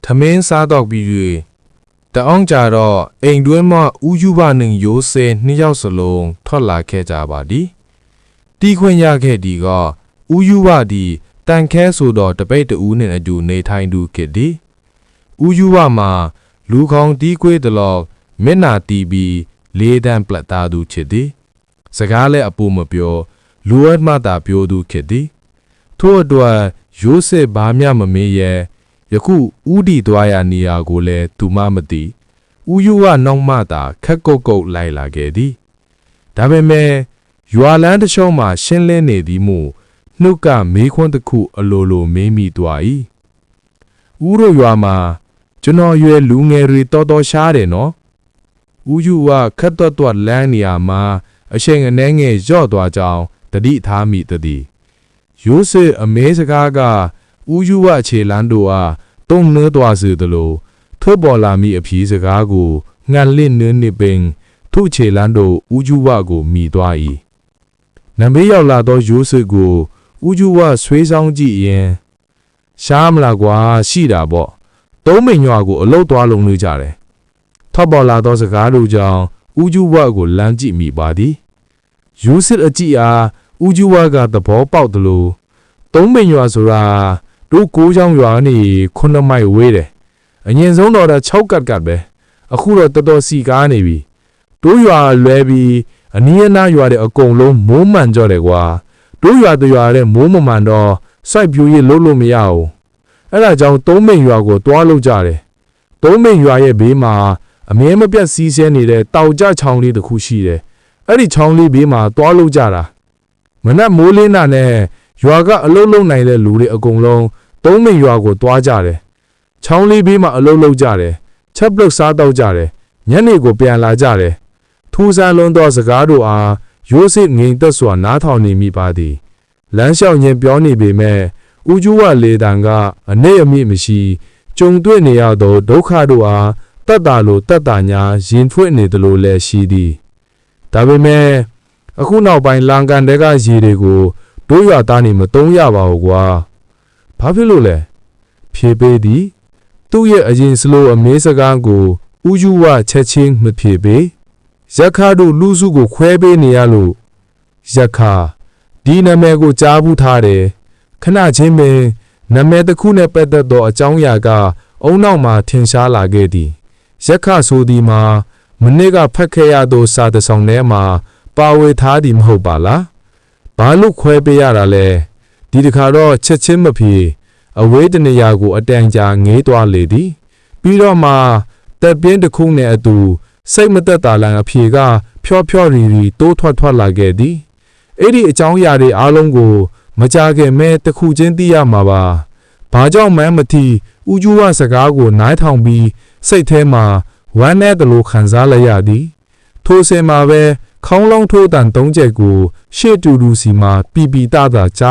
ထမင်းစားတော့ပြီး၍တအောင်ကြတော့အိမ်တွင်းမှဥယူဘနှင့်ရိုးစဲနှစ်ယောက်စလုံးထွက်လာခဲ့ကြပါသည်တီးခွင့်ရခဲ့ဒီကဥယူဘသည်တန်ခဲဆိုတော့တပိတ်တူနှင့်အတူနေထိုင်သူဖြစ်သည်ဥယူဘမှာလူခေါင်တီးခွေးတလောမျက်နာတီးပြီးလေးတန်းပလက်သားသူဖြစ်သည်စကားလည်းအပူမပြောလူဝတ်မှသာပြောသူဖြစ်သည်ထို့အတွက်ရိုးစစ်ဘာမျှမမေးရဲယခုဥတီသွားရနေရာကိုလည်းသူမမသိဥယူကနောက်မှသာခက်ကုတ်ကုတ်လိုက်လာခဲ့သည်ဒါပေမဲ့ရွာလန်းတစ်ချုံမှရှင်းလင်းနေသည်မို့နှုတ်ကမေးခွန်းတစ်ခုအလိုလိုမေးမိသွား၏ဥတို့ရွာမှာကျွန်တော်ရွယ်လူငယ်တွေတော်တော်ရှားတယ်နော်ဥယူကခက်တွတ်တွတ်လန်းနေရမှာအချိန်အနှဲငယ်ရော့သွားကြောင်းတတိထားမိသည်ရိုးစစ်အမဲစကားကဥယူဝအခြေလန်းတို့အားတုံနှဲသွားစေသလိုထွက်ပေါ်လာမိအဖြေစကားကိုငန်လင့်နှင်းနေပင်သူ့အခြေလန်းတို့ဥယူဝကိုမိသွား၏နမေးရောက်လာသောရိုးစစ်ကိုဥယူဝဆွေးဆောင်ကြည့်ရင်ရှားမလားကွာရှိတာပေါ့သုံးမိန်ရွာကိုအလုတ်သွားလုံးလို့ကြတယ်ထွက်ပေါ်လာသောစကားတို့ကြောင့်ဥယူဝကိုလမ်းကြည့်မိပါသည်ရိုးစစ်အကြည့်အားဥယူဝကသဘောပေါက်သလိုသုံးမိန်ရွာဆိုတာတို့ကိုးချောင်းရွာနေ9မိုင်ဝေးတယ်အရင်ဆုံးတော့6ကတ်ပဲအခုတော့တော်တော်စီကားနေပြီတို့ရွာလွဲပြီးအနီးအနားရွာတဲ့အကုန်လုံးမိုးမှန်ကြတယ်ကွာတို့ရွာတရွာတဲ့မိုးမမှန်တော့စိုက်ပြိုးရလုံးလို့မရဘူးအဲ့ဒါကြောင့်သုံးမိန်ရွာကိုတွားလို့ကြတယ်သုံးမိန်ရွာရဲ့ဘေးမှာအမြဲမပြတ်စီးဆဲနေတဲ့တောက်ကြချောင်းလေးတစ်ခုရှိတယ်အဲ့ဒီချောင်းလေးဘေးမှာတွားလို့ကြတာမနက်မိုးလင်းတာနဲ့ရွာကအလုံးလုံးနိုင်တဲ့လူတွေအကုန်လုံးသုံးမိန်ရွာကိုတွားကြတယ်ချောင်းလေးဘေးမှာအလုံးလုံးကြတယ်ချက်ပလုတ်စားတော့ကြတယ်ညနေကိုပြန်လာကြတယ်ထူးဆန်းလွန်းသောစကားတို့အားရိုးစစ်ငိမ်သက်စွာနားထောင်နေမိပါသည်လမ်းလျှောက်ရင်ပြောနေပေမဲ့ဥကျူဝလေတံကအနည်းအမြင့်မရှိကြုံတွေ့နေရသောဒုက္ခတို့အားတတ်တာလိုတတ်တာညာရင်ဖွင့်နေသလိုလည်းရှိသည်ဒါပေမဲ့အခုနောက်ပိုင်းလန်ကန်တဲကရေတွေကိုတို့ရွာသားနေမတုံးရပါဘူးကွာဘာဖြစ်လို့လဲဖြေပေးသည်သူ့ရဲ့အရင်စလိုအမေးစကားကိုဥယူဝချက်ချင်းမဖြေပေးရခါတို့လူစုကိုခွဲပေးနေရလို့ရခါဒီနာမည်ကိုကြားဘူးထားတယ်ခဏချင်းပင်နာမည်တစ်ခုနဲ့ပတ်သက်သောအကြောင်းအရာကအုံနောက်မှာထင်ရှားလာခဲ့သည်ရခဆိုသည်မှာမနေ့ကဖတ်ခဲ့ရသောစာတစ်စောင်ထဲမှာပါဝေထားသည်မဟုတ်ပါလားဘာလို့ခွဲပေးရတာလဲဒီတခါတော့ချက်ချင်းမဖြေအဝေးတနေရာကိုအတန်ကြာငေးသွားလေသည်ပြီးတော့မှတက်ပြင်းတစ်ခုနဲ့အတူစိတ်မသက်သာလန်အဖြေကဖြောဖြောရီရီတိုးထွက်လာခဲ့သည်အဲ့ဒီအကြောင်းအရာတွေအားလုံးကိုမကြခင်မဲတစ်ခုချင်းသိရမှာပါဘာကြောင့်မှန်းမသိဥကျူဝစကားကိုနားထောင်ပြီးစိတ်ထဲမှာဝမ်းနည်းသလိုခံစားလိုက်ရသည်ထိုစင်မှာပဲခေါင်းလုံးထိုးတန်3ချက်ကိုရှေ့တူတူစီမှာပီပီတတာကြား